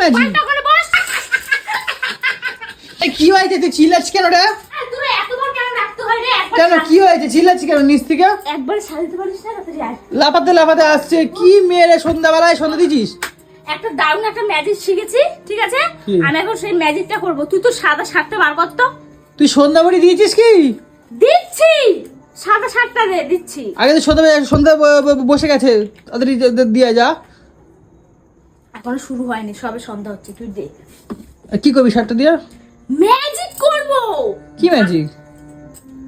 Magic? কি হয়েছে তুই চিল্লাচ্ছিস কেন রে? কেন কি হয়েছে চিল্লাচ্ছিস কেন নিচ থেকে? একবার সাজাতে পারিস না তাড়াতাড়ি আয়। লাফাতে লাফাতে আসছে কি মেরে সন্ধ্যাবেলায় সন্ধ্যা দিছিস? একটা দারুণ একটা ম্যাজিক শিখেছি, ঠিক আছে? আমি এখন সেই ম্যাজিকটা করব। তুই তো সাদা শার্টটা বার কর তো। তুই সন্ধ্যাবাড়ি দিয়েছিস কি? দিচ্ছি, সাদা শার্টটা দিচ্ছি। আগে তো সন্ধ্যা বসে গেছে, তাড়াতাড়ি দিয়ে যা। এখনো শুরু হয়নি, সবে সন্ধ্যা হচ্ছে, তুই দে। কি করবি শার্টটা দিয়ে? ম্যাজিক করব। কি ম্যাজিক?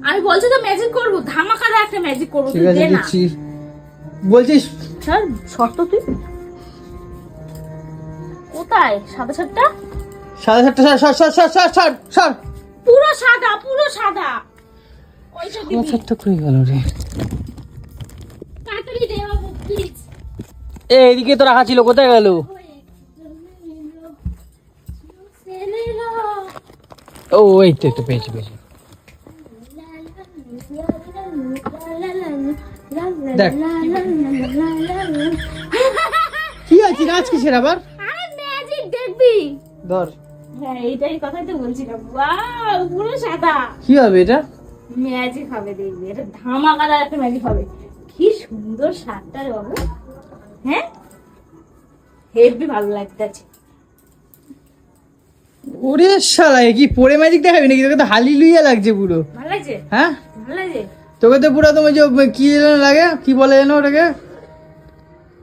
আমি বলছি তো ম্যাজিক করব, ধামাকাদার একটা ম্যাজিক করব, ঠিক তুই আছে দে না। দিচ্ছি। বলছিস স্যার শর্ত তুই কোথায়? সাদা শার্টটা, সাড়ে সাতটা সার পুরো সাদা, পুরো সাদা। ওইটা দিবি, সাতটা কই গেল রে? তাড়াতাড়ি দে বাবু প্লিজ। এইদিকে তো রাখা ছিল, কোথায় গেল? ও এই তো পেয়েছি। দেখ কি আছে নাচ কিসের আবার? আরে ম্যাজিক দেখবি। ধর। হ্যাঁ এইটাই কথাই তো বলছিলাম। ওয়াও পুরো সাদা। কি হবে এটা? ম্যাজিক হবে, দেখবি এটা ধামাকাদার একটা ম্যাজিক হবে। কি সুন্দর শার্টটা রে বাবু, হ্যাঁ হেভি ভালো লাগতেছে। ওরে শালা কি পরে ম্যাজিক দেখাবি নাকি? তোকে তো হালিলুইয়া লাগছে পুরো। ভালো লাগছে, হ্যাঁ ভালো লাগছে। তোকে তো পুরো তোমার যে কি যেন লাগে, কি বলে যেন ওটাকে,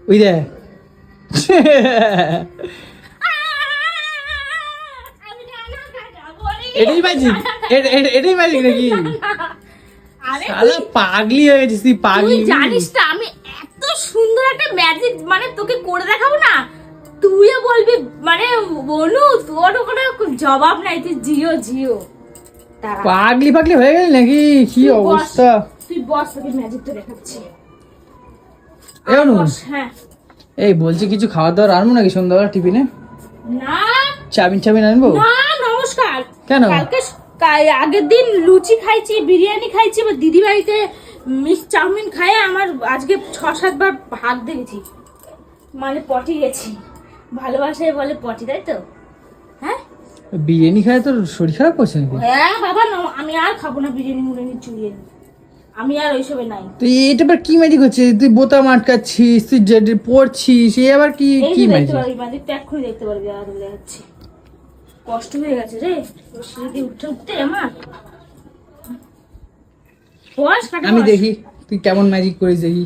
ওই দে আমি জানা কাটা বলি। এটাই ম্যাজিক? এটাই ম্যাজিক নাকি? আরে শালা পাগলি হয়ে গেছিস তুই, পাগলি। তুই জানিস না আমি এত সুন্দর একটা ম্যাজিক মানে তোকে করে দেখাবো না, তুইও বলবি মানে বনু তোর ওখানে জবাব নাই, তুই জিও। দাঁড়া, পাগলি হয়ে গেলি নাকি? কি তুই বস, অবস্থা? তুই বস, তোকে ম্যাজিকটা দেখাচ্ছি। এমন বস, হ্যাঁ। এই বলছি কিছু খাওয়া দাওয়ার আনবো নাকি সন্ধ্যাবেলা টিফিনে? না চাবিন আনবো? না নমস্কার। কেন? কালকে আগের দিন লুচি খাইছি, বিরিয়ানি খাইছি, এবার দিদি বাড়িতে মিক্স চাউমিন খাই, আমার আজকে 6-7 বার হাত দেখেছি, মানে পটি গেছি। ভালোবাসায় বলে পটি, তাই তো? হ্যাঁ বিরিয়ানি খায় তোর শরীর খারাপ করছে নাকি? হ্যাঁ বাবা, আমি আর খাবো না বিরিয়ানি মুরিয়ানি চুরিয়ে, আমি আর ওইসবে নাই। তুই এটা আবার কি ম্যাজিক হচ্ছে? তুই বোতাম আটকাচ্ছিস, তুই পড়ছিস, এ আবার কি এই কি যে দেখতে ম্যাজিক? পারবি ম্যাজিকটা এক্ষুনি দেখতে পারবি, আর দেখাচ্ছি। কষ্ট হয়ে গেছে রে সিঁড়ি দিয়ে উঠতে আমার। বস, কাটা আমি বস। দেখি তুই কেমন ম্যাজিক করিস, দেখি।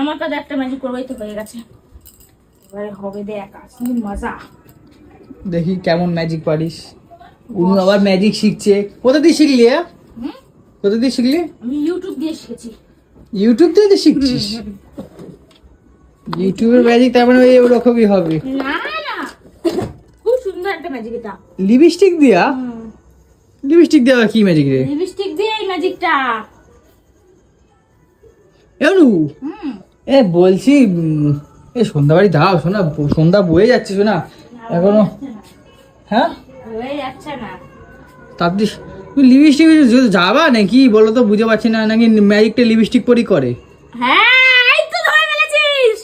আমার কাছে একটা ম্যাজিক করবোই তো, হয়ে গেছে এবারে হবে, দেখ আসলে মজা। দেখি কেমন ম্যাজিক পারিস। উনি আবার ম্যাজিক শিখছে। কোথা দিয়ে শিখলি? হুম? কোথা দিয়ে শিখলি? আমি ইউটিউব দিয়ে শিখেছি। ইউটিউব থেকে তো শিখছিস? ইউটিউবের ম্যাজিক তার মানে ওরকমই হবে। না না, খুব সুন্দর একটা ম্যাজিক এটা। লিপস্টিক দিয়া? লিপস্টিক দিয়ে আবার কি ম্যাজিক রে? লিপস্টিক দিয়ে এই ম্যাজিকটা। এমনু হুম, এ বলছি এই সন্ধ্যাবাড়ি দাও, শোনা সন্ধ্যা বয়ে যাচ্ছে, শোনা এখনো। হ্যাঁ হয়ে যাচ্ছে না। তারপরে তুই লিপস্টিক যাবা নাকি বলো তো, বুঝতে পারছি না। নাকি ম্যাজিকটা লিপস্টিক পরেই করে? হ্যাঁ এই তো ধরে ফেলেছিস,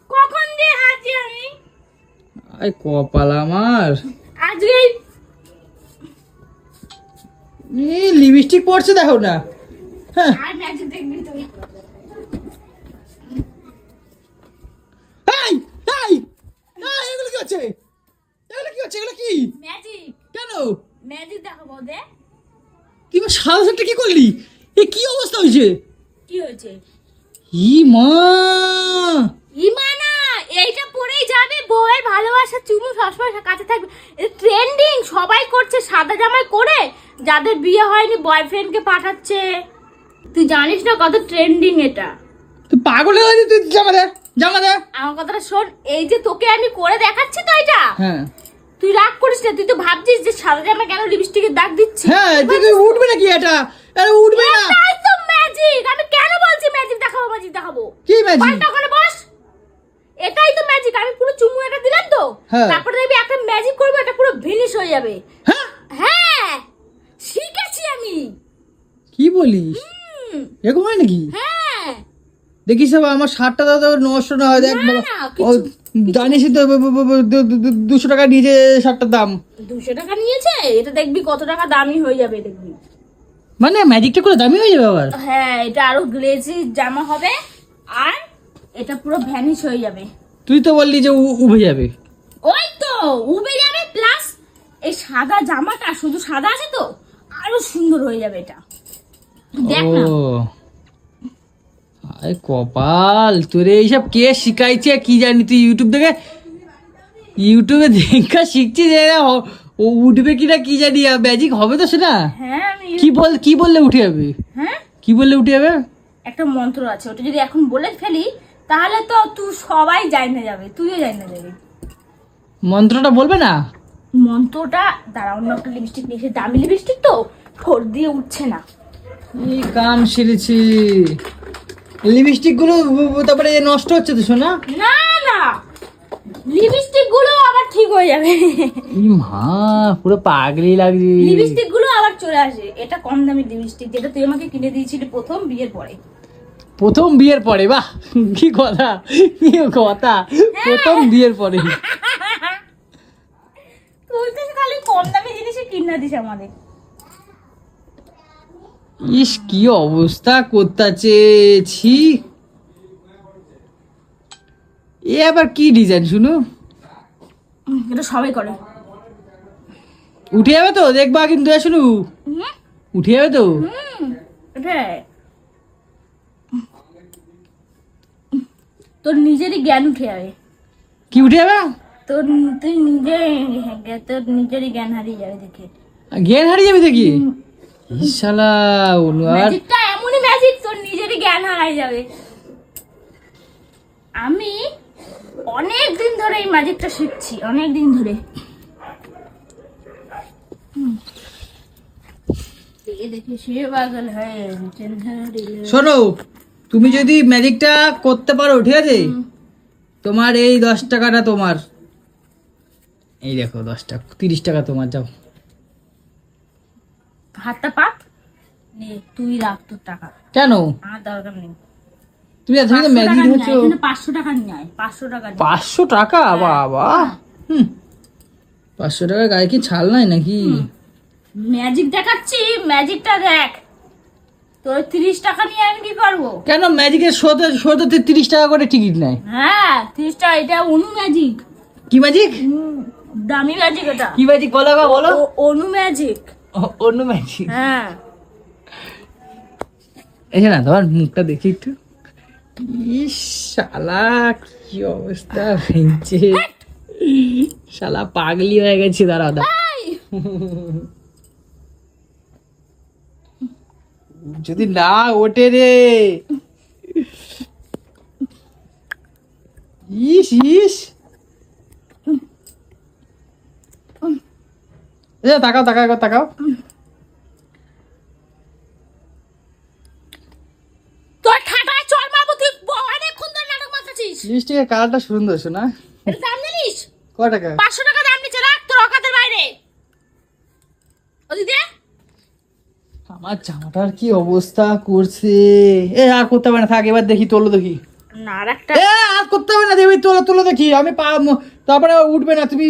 কখন দিয়ে হাজি আমি আই কপাল আমার, আজকে। লিপস্টিক পরছে দেখো না। হ্যাঁ আর ম্যাজিক দেখবি তুই। এই এই এই, এগুলো কি হচ্ছে? এগুলো কি? ম্যাজিক, কেন ম্যাজিক দেখাবো দে। তুই সাদা শার্টটা কি করলি? এ কি অবস্থা হয়েছে? কি হয়েছে? ই মা, ইমানা এইটা পরেই যাবে, বউয়ের ভালোবাসা চুমু সবসময় কাছে থাকবে। এটা ট্রেন্ডিং, সবাই করছে সাদা জামাই করে, যাদের বিয়ে হয়নি বয়ফ্রেন্ডকে পাঠাচ্ছে। তুই জানিস না কত ট্রেন্ডিং এটা? তুই পাগল হয়ে গেছিস? তুই জামা দে। আমার কথাটা শোন, এই যে তোকে আমি করে দেখাচ্ছি তো এটা, হ্যাঁ তুই রাগ করিস না। তুই তো ভাবছিস যে সাদা জামা কেন লিপস্টিকের দাগ দিচ্ছি। হ্যাঁ, তুই উঠবে নাকি এটা? আরে উঠবে না। এটাই তো ম্যাজিক। আমি কেন বলছি ম্যাজিক দেখাবো, ম্যাজিক দেখাবো। কি ম্যাজিক? পাল্টা করে বস। এটাই তো ম্যাজিক। আমি পুরো চুমু এটা দিলাম তো, হ্যাঁ। তারপরে দেখবি একটা ম্যাজিক করবো, এটা পুরো ফিনিশ হয়ে যাবে। হ্যাঁ হ্যাঁ শিখেছি আমি। কি বলিস? এরকম হয় নাকি? হ্যাঁ দেখিস বাবা, আমার শার্টটা দাদা নষ্ট না হয়। দেখ না, বাবা, না, ও কিছু- জানিস তো 200 টাকা নিয়েছে শার্টটার দাম। 200 টাকা নিয়েছে, এটা দেখবি কত টাকা দামি হয়ে যাবে দেখবি। মানে ম্যাজিকটা করে দামি হয়ে যাবে আবার? হ্যাঁ, এটা আরো গ্লেজি জামা হবে আর এটা পুরো ভ্যানিশ হয়ে যাবে। তুই তো বললি যে উবে যাবে। ওই তো উবে যাবে, প্লাস এই সাদা জামাটা শুধু সাদা আছে তো আরো সুন্দর হয়ে যাবে এটা। দেখ না। ও আরে কপাল, তোরে এইসব কে শিখাইছে কি জানি, তুই ইউটিউবে দেখা শিখছিস? ও উঠবে কিনা কি জানি, ম্যাজিক হবে তো সেটা? হ্যাঁ আমি কি বললে উঠে যাবে? হ্যাঁ, কি বললে উঠে যাবে? একটা মন্ত্র আছে, ওটা যদি এখন বলে ফেলি তাহলে তো তুই সবাই জানে যাবে, তুইও জানে যাবে। মন্ত্রটা বলবে না? মন্ত্রটা দাঁড়া, অন্য একটা লিপস্টিক নিয়েছে, দামি লিপস্টিক তো ঠোঁট দিয়ে উঠছে না। এই কাম সেরেছি, লিপস্টিক গুলো তারপরে নষ্ট হচ্ছে তো শোনা। না না, লিপস্টিক গুলো আবার ঠিক হয়ে যাবে। মা পুরো পাগলি লাগছে। লিপস্টিক গুলো আবার চলে আসে। এটা কম দামি লিপস্টিক, যেটা তুই আমাকে কিনে দিয়েছিলি প্রথম বিয়ের পরে। প্রথম বিয়ের পরে? বাহ, কি কথা প্রথম বিয়ের পরে। তুই তো খালি কম দামি জিনিসই কিনে দিস আমাদের। ইস কি অবস্থা করতেছে, ছি। এ আবার কি ডিজাইন শুনো? এটা সবাই করে। উঠে যাবে তো দেখবা কিন্তু, শুনু উঠে যাবে তো। তোর নিজেরই জ্ঞান উঠে যাবে। কি উঠে যাবে? তোর নিজেরই জ্ঞান হারিয়ে যাবে দেখে। জ্ঞান হারিয়ে যাবে দেখি? শালা ম্যাজিকটা এমনই ম্যাজিক, তোর নিজেরই জ্ঞান হারিয়ে যাবে। আমি অনেক দিন ধরে এই ম্যাজিকটা শিখছি, অনেক দিন ধরে। শোনো, তুমি যদি ম্যাজিকটা করতে পারো ঠিক আছে, তোমার এই 10 টাকাটা তোমার। এই দেখো 10 টাকা, 30 টাকা তোমার, যাও। হাতটা পাত নে, তুই রাখ তোর টাকা। কেন? আমার দরকার নেই। তুমি এত ম্যাজিক হচ্ছে। 500 টাকা নিয়ে আয়, 500 টাকা। 500 টাকা? বাবা, 500 টাকার গায়ে কি ছাল নাই নাকি? ম্যাজিক দেখাচ্ছি, ম্যাজিকটা দেখ। তোর 30 টাকা নিয়ে আমি কি করবো? কেন ম্যাজিকের শোতে 30 টাকা করে টিকিট নেয়? হ্যাঁ 30 টাকা। এটা অনু ম্যাজিক। কি ম্যাজিক? দামি ম্যাজিক এটা। কি ম্যাজিক বলো গো, বলো। অনু ম্যাজিক। অন্য ম্যাজিক? হ্যাঁ। এই না, তোমার মুখটা দেখি একটু। ইস শালা কি অবস্থা হয়েছে, শালা পাগলি হয়ে গেছে। দাঁড়াও যদি না ওঠে রে। ইস ইস, তাকাও তাকাও। তোর ঠাটায় চল মারবো, তুই অনেকক্ষণ ধরে নাটক মারতেছিস। লিপস্টিকের কালারটা সুন্দর শোনা। এর দাম জানিস? কত টাকা? 500 টাকা দাম নিচে, রাখ তোর অকাতের বাইরে। ওদিকে আমার জামাটার কি অবস্থা করছে। এ আর করতে হবে না, থাক, এবার দেখি তোলো দেখি। না আরেকটা। এ আর করতে হবে না, দেবি তোলো দেখি। আমি তারপরে উঠবে না, তুমি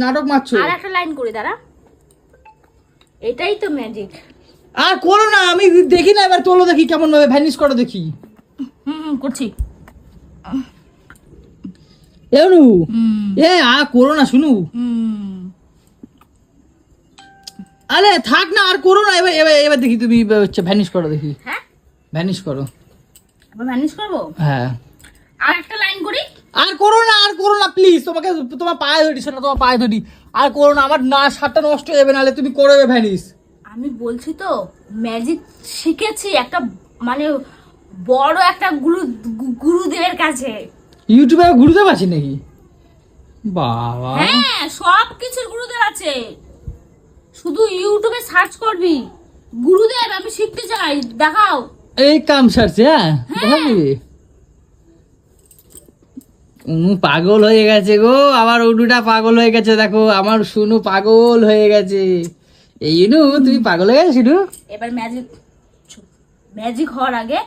নাটক মারছো। আর একটা লাইন করে দাঁড়া, এটাই তো ম্যাজিক। আর করো না, আমি দেখি না, এবার তোলো দেখি কেমন ভাবে ভ্যানিশ করো দেখি। করছি। এনু এ আর করো না, শুনু। আরে থাক না, আর করো না, এবার দেখি তুমি ভ্যানিশ করো দেখি। হ্যাঁ ভ্যানিশ করো। আবার ভ্যানিশ করবো? হ্যাঁ। আর একটা লাইন করি। আর করো না প্লিজ, তোমার পায়ে ধরি শোনা, তোমার পায়ে ধরি। আর করো না, আমার না শার্টটা নষ্ট হয়ে যাবে, নাহলে তুমি করবে ভ্যানিশ। আমি বলছি তো ম্যাজিক শিখেছি একটা, মানে বড় একটা গুরুদেবের কাছে। ইউটিউবে গুরুদেব আছে নাকি? বাবা, হ্যাঁ সব কিছুর গুরুদেব আছে, শুধু ইউটিউবে সার্চ করবি গুরুদেব আমি শিখতে চাই দেখাও। এই কাম সারছে। হ্যাঁ দেখাবি? অনু পাগল হয়ে গেছে গো, আমার অনুটা পাগল হয়ে গেছে। দেখো আমার শুনু পাগল হয়ে গেছে। এই তুমি পাগল হয়ে গেছে শুনু। এবার ম্যাজিক হওয়ার আগে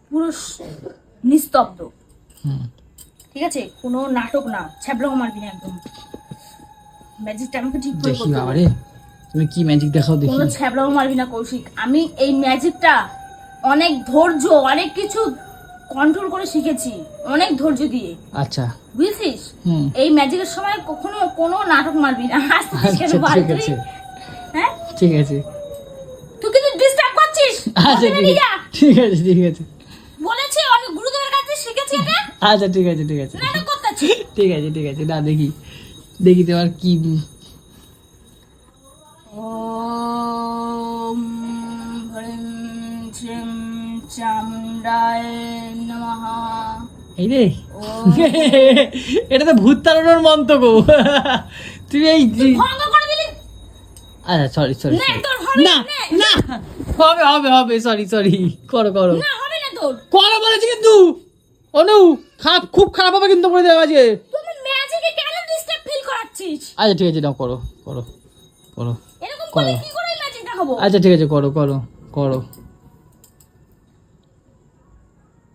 পুরো নিস্তব্ধ। ঠিক আছে? কোনো নাটক না, ছ্যাবলাও মারবি না একদম। ম্যাজিকটা আমাকে ঠিক করে দেখি করতে হবে। বাবারে, তুমি কি ম্যাজিক দেখাও দেখি। কোনো ছ্যাবলাও মারবি না কৌশিক। আমি এই ম্যাজিকটা অনেক ধৈর্য, অনেক কিছু কন্ট্রোল করে শিখেছি, অনেক ধৈর্য দিয়ে। আচ্ছা বুঝছিস? হুম এই ম্যাজিকের সময় কখনো কোনো নাটক মারবি না। আচ্ছা ঠিক আছে হ্যাঁ, ঠিক আছে তুই কিন্তু ডিস্টার্ব করছিস। আচ্ছা ওখানে নিয়ে যা। ঠিক আছে ঠিক আছে বলেছি অনেক গুরুজনের কাছে শিখেছি এটা। আচ্ছা ঠিক আছে ঠিক আছে নাটক করতেছি। ঠিক আছে ঠিক আছে, না দেখি দেখি তোমার কি। ওম হ্রিম শ্রীম চামুণ্ডায় নমঃ। এই রে ওম এটা তো ভূত তাড়ানোর মন্ত্র গো। তুমি এই ভঙ্গ করে দিলি। আচ্ছা সরি সরি না তোর হবে না না। না হবে হবে হবে, সরি সরি, করো করো না হবে না তোর। করো বলেছি কিন্তু। অনু খারাপ, খুব খারাপ হবে কিন্তু করে দেওয়া আজকে। তুমি ম্যাজিকে কেন ডিস্টার্ব ফিল করাচ্ছিস? আচ্ছা ঠিক আছে, নাও করো করো করো। এরকম করে কি করে ম্যাজিক দেখাবো? আচ্ছা ঠিক আছে, করো করো করো।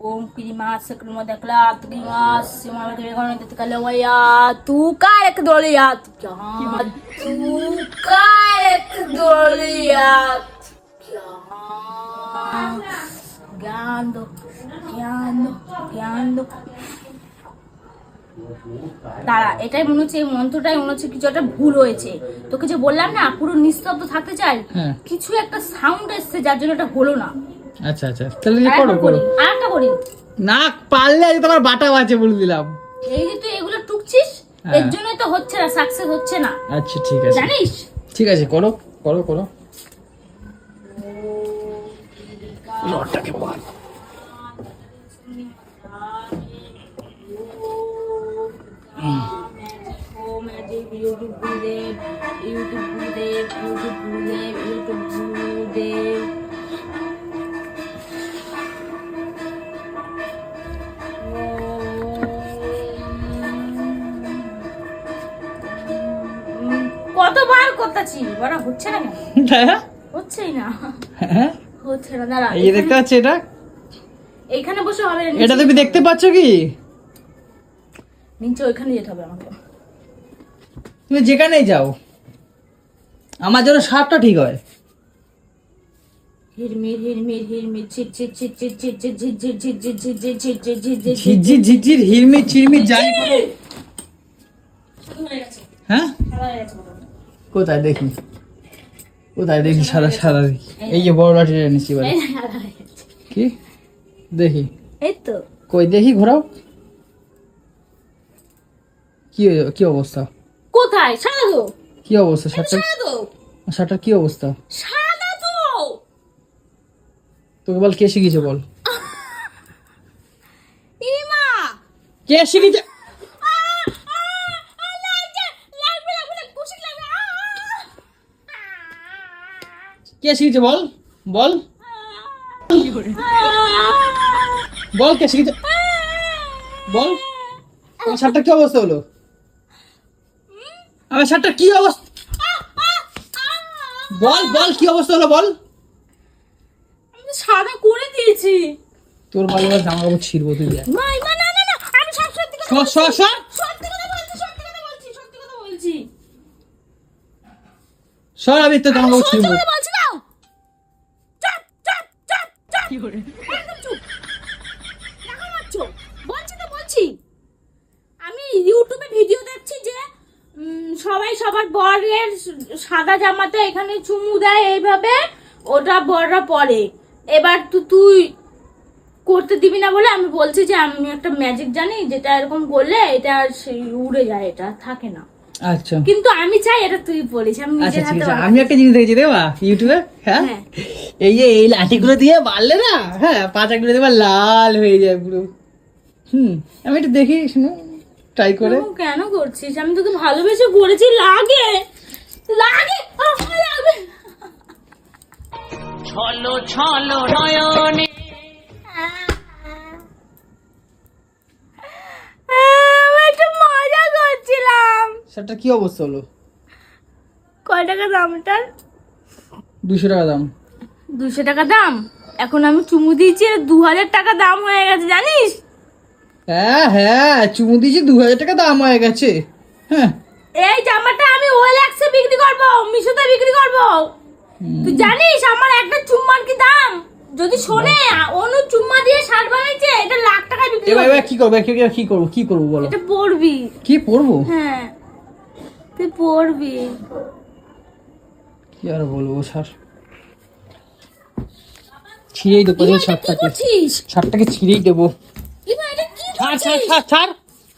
ओम क्रीमास सक्रिमोदकला त्रिमास सिमावके गणित तकलवया तू कारक दोलिया क्या तू कारक दोलिया क्या ज्ञान दो ज्ञान दो ज्ञान दो। দাঁড়া, এটাই মনে হচ্ছে, এই মন্ত্রটাই মনে হচ্ছে কিছু একটা ভুল হয়েছে। তোকে যে বললাম না পুরো নিস্তব্ধ থাকতে চাই, হ্যাঁ কিছু একটা সাউন্ড এসছে যার জন্য এটা হলো না। আচ্ছা আচ্ছা তাহলে করো করো। আরেকটা করি। না পারলে আজ তোমার বাটা আছে বলে দিলাম। এই যে তুই এগুলো টুকছিস, হ্যাঁ। এর জন্যই তো হচ্ছে না, সাকসেস হচ্ছে না, আচ্ছা ঠিক আছে জানিস? ঠিক আছে, করো করো করো। লটটাকে বল। ইউটিউব গুরুদেব, ইউটিউব গুরুদেব, ইউটিউব গুরুদেব, ইউটিউব গুরুদেব। কতবার করতেছি, বড় হচ্ছে না কেন? হ্যাঁ হচ্ছেই না, হ্যাঁ হচ্ছে না। দাঁড়া, এই যে দেখতে পাচ্ছ এটা, এইখানে বসে হবে না, এটা তুমি দেখতে পাচ্ছ কি? নিচে ওইখানে যেতে হবে আমাকে। তুমি যেখানেই যাও আমার জন্য সাপটা ঠিক হয়। হিরমির হিরমির হিরমির ঝিট ঝিট ঝিট ঝিট ঝিট ঝিট ঝিট ঝিট ঝিট ঝিট ঝিট ঝিট ঝিট ঝিট ঝিট ঝিট ঝিট। ঝিরঝির ঝিরঝির হিরমির চিরমির যাই বলো। হ্যাঁ কোথায় দেখি, কোথায় দেখি? সাদা সাদা দেখি। এই যে বড় লাঠিটা এনেছি এবারে। কি দেখি? এই তো কই দেখি, ঘোরাও। কি কি অবস্থা? কোথায়? সাদা তো, কি অবস্থা? শার্টটা সাদা তো, শার্টটার কি অবস্থা? সাদা তো। তোকে বল কে শিখিয়েছে বল? ইমা কে শিখিয়েছে? কে শিখিয়েছে বল বল বল, কে শিখিয়েছে বল? আমার শার্টটা কি অবস্থা হলো? আমার শার্টটা কি অবস্থা? বল বল কি অবস্থা হলো বল? আমি সাদা করে দিয়েছি। তোর বাড়ি এবার জামা কাপড় ছিড়বো তুই। দেখ না ইমা, না না না, আমি সব সত্যি কথা সর সর সর সত্যি কথা বলছি, সত্যি কথা বলছি, সত্যি কথা বলছি, সর, আমি তো জামা কাপড় সত্যি ছিড়বো। কথা বলছি। দাও চাপ চাপ চাপ চাপ কি করে একদম চুপ, দেখো মারছো, বলছি তো বলছি। আমি ইউটিউবে ভিডিও দেখছি যে সবাই সবার বরের সাদা জামাতে এখানে চুমু দেয় এইভাবে, ওটা বড়রা পরে। এবার তুই করতে দিবি না বলে আমি বলছি যে আমি একটা ম্যাজিক জানি, যেটা এরকম করলে এটা সেই উড়ে যায়, এটা থাকে না। আচ্ছা কিন্তু আমি চাই এটা তুই বলিস, আমি আচ্ছা নিজের ঠিক হাতে আছে, আমি একটা জিনিস দেখেছি দেবা ইউটিউবে। হ্যাঁ হ্যাঁ। এই যে এই লাঠিগুলো দিয়ে বাড়লে না, হ্যাঁ পাতাগুলো দেবা লাল হয়ে যায় পুরো। আমি একটু দেখি, শুনো ট্রাই করে। এরকম কেন করছিস? আমি তোকে ভালোবেসে করেছি, লাগে লাগে লাগবে। ছলো ছলো নয়নে আমি একটু মজা করছিলাম। শার্টটার কি অবস্থা হলো? কয় টাকা দামটার? 200 টাকা দাম। 200 টাকা দাম? এখন আমি চুমু দিয়েছি, 2000 টাকা দাম হয়ে গেছে জানিস? হ্যাঁ হ্যাঁ, চুমু দিয়েছি, 2000 টাকা দাম হয়ে গেছে। হ্যাঁ, এই জামাটা আমি OLX-এ বিক্রি করবো, মিশোতে বিক্রি করবো। তুই জানিস আমার একটা চুম্মার কি দাম? যদি শোনে অনু চুম্মা দিয়ে শার্ট বানাইছে, এটা লাখ টাকায় বিক্রি এবার করবে। এবার কি করবো, কি করবো বলো? এটা পরবি। কি পরবো? হ্যাঁ তুই পরবি। কি আর বলবো স্যার, ছিঁড়েই দেবো কি শার্টটাকে, করছিস? শার্টটাকে ছিঁড়েই দেবো। ইমা এটা কি ছাড় ছাড় করছিস? ছাড় ছাড়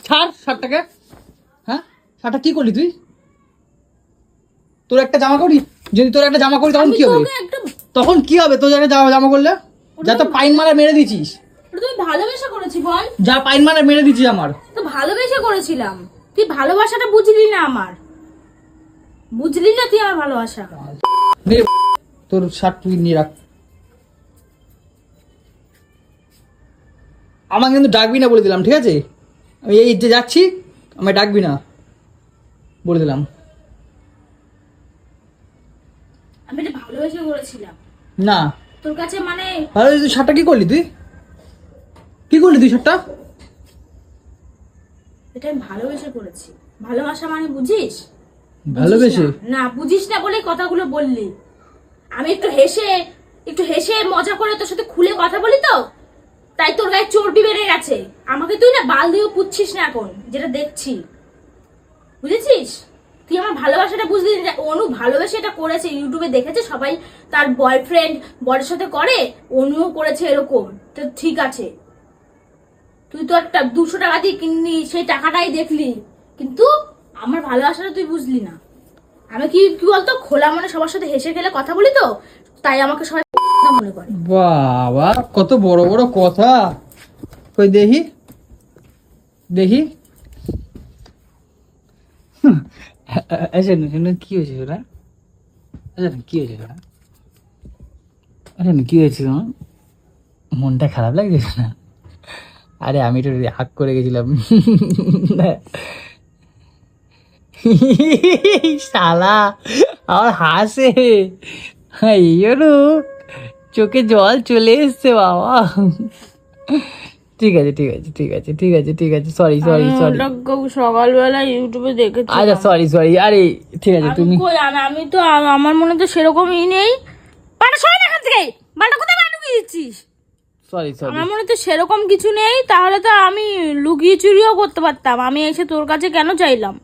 ছাড় শার্টটাকে। হ্যাঁ, শার্টটা কি করলি তুই? তোর একটা জামা করি, যদি তোর একটা জামা করি তখন আমি কি হবে? তোকে একটা, তখন কি হবে তোর একটা জামা করলে? যা তো পাইন মারা মেরে দিছিস, ওটা তুই ভালোবেসে করেছি বল? যা পাইন মারা মেরে দিছিস আমার। তো ভালোবেসে করেছিলাম, তুই ভালোবাসাটা বুঝলি না আমার, বুঝলি না তুই আমার ভালোবাসা। নে, তোর শার্ট তুই নিয়ে রাখ। আমাকে কিন্তু ডাকবি না বলে দিলাম, ঠিক আছে? আমি এই যে যাচ্ছি, আমায় ডাকবি না বলে দিলাম। আমি এটা ভালোবেসে করেছিলাম না, তোর কাছে, মানে ভালো, তুই শার্টটা কি করলি? কি করলি তুই শার্টটা? এটা আমি ভালোবেসে করেছি। ভালোবাসা মানে বুঝিস? ভালোবেসে? বুঝিস না, না বুঝিস না বলেই কথাগুলো বললি। আমি একটু হেসে মজা করে তোর সাথে খুলে কথা বলি তো, তাই তোর গায়ে চর্বি বেড়ে গেছে। আমাকে তুই না বাল দিয়েও পুচ্ছিস না এখন, যেটা দেখছি, বুঝেছিস? তুই আমার ভালোবাসাটা বুঝলি না। অনু ভালোবেসে এটা করেছে, ইউটিউবে দেখেছে সবাই, তার বয়ফ্রেন্ড বরের সাথে করে, অনুও করেছে এরকম। তো ঠিক আছে, তুই তো একটা 200 টাকা দিয়ে কিনলি, সেই টাকাটাই দেখলি, কিন্তু আমার ভালোবাসাটা তুই বুঝলি না। আমি কি কি বলতো, খোলা মনে সবার সাথে হেসে খেলে কথা বলি তো, তাই আমাকে সবাই মনে করে। বাবা, কত বড় বড় কথা। কই দেখি দেখি। আচ্ছা কি হয়েছে ওরা? আচ্ছা কি হয়েছে ওরা? আরে কি হয়েছে তোমার? মনটা খারাপ লাগছে না? আরে আমি একটু রাগ করে গেছিলাম। শালা আমার হাসে, এইরু চোখে জল চলে এসছে বাবা। ঠিক আছে ঠিক আছে ঠিক আছে ঠিক আছে ঠিক আছে, সরি সরি সরি। সকালবেলা ইউটিউবে দেখেছি। আচ্ছা সরি সরি। আরে ঠিক আছে, তুমি আমি তো আমার মনে তো সেরকমই নেই। বাটা সরে এখান থেকে, বাটা কোথায় বাটা দিচ্ছিস? Sorry sorry. আমার মনে তো সেরকম কিছু নেই, তাহলে তো আমি লুকিয়ে চুরিও করতে পারতাম। আমি এসে তোর কাছে কেন চাইলাম?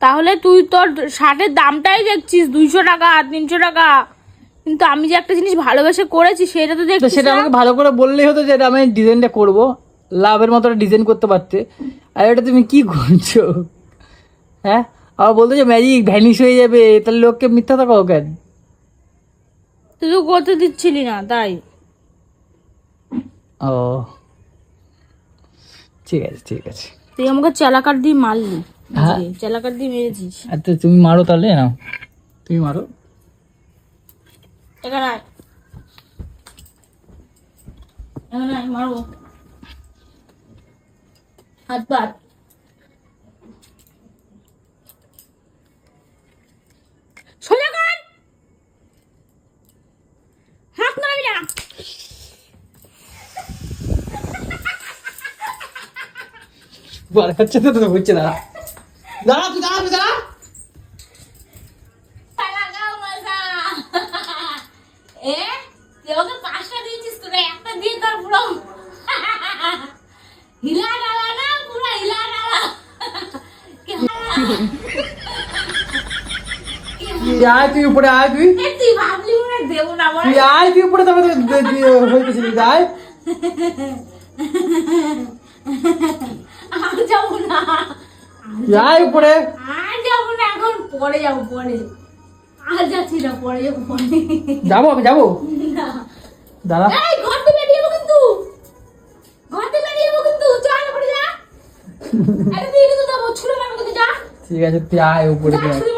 তাহলে তুই তোর শার্টের দামটাই দেখছিস 200 টাকা 300 টাকা, কিন্তু আমি যে একটা জিনিস ভালোবেসে করেছি সেটা তো তো দেখছিস সেটা না। আমাকে ভালো করে বললেই হতো যে এটা আমি ডিজাইনটা করবো, লাভের মতো ডিজাইন করতে পারতে। আর এটা তুমি কি করছো? হ্যাঁ, আবার বলতো যে ম্যাজিক ভ্যানিশ হয়ে যাবে, তাহলে লোককে মিথ্যা কথা কও কেন? তুই তো করতে দিচ্ছিলি না, তাই। ও ঠিক আছে ঠিক আছে। তুই আমাকে চালাকার দিয়ে মারলি, হ্যাঁ। চালাকার দিয়ে মেরেছিস। আচ্ছা তুমি মারো তাহলে, না তুমি মারো। এখানে আয়, এখানে আয়, মারবো হাত বাদ। সোজা কর, হাত নাড়াবি না। হচ্ছে তো তো হচ্ছে না। দাঁড়া তুই, দাঁড়া তুই, দাঁড়া। লাগাও মজা। এ তুই আমাকে 5টা দিয়েছিস, তোরা একটা দিয়ে তোর পুরো হিলা ডালা না, পুরো হিলা ডালা। তুই আয়, তুই উপরে আয়, তুই তুই ভাবলি মনে হয় দেবো না বল? তুই আয়, তুই উপরে তবে হইতেছিলি, আয়। আর যাবো না, তুই আয় উপরে। আর যাবো না, এখন পরে যাবো, পরে। আর যাচ্ছি না, পরে যাবো, পরে। যাবো, আমি যাবো, না। দাঁড়া। এই ঘর থেকে বেরিয়ে যাবো কিন্তু, ঘর থেকে বেরিয়ে যাবো কিন্তু, চল উপরে যা। আরে তুই কিন্তু দেবো, ছুড়ে মারবো তোকে, যা ঠিক আছে তুই আয় উপরে, যা, তুই আয়। ছুড়ে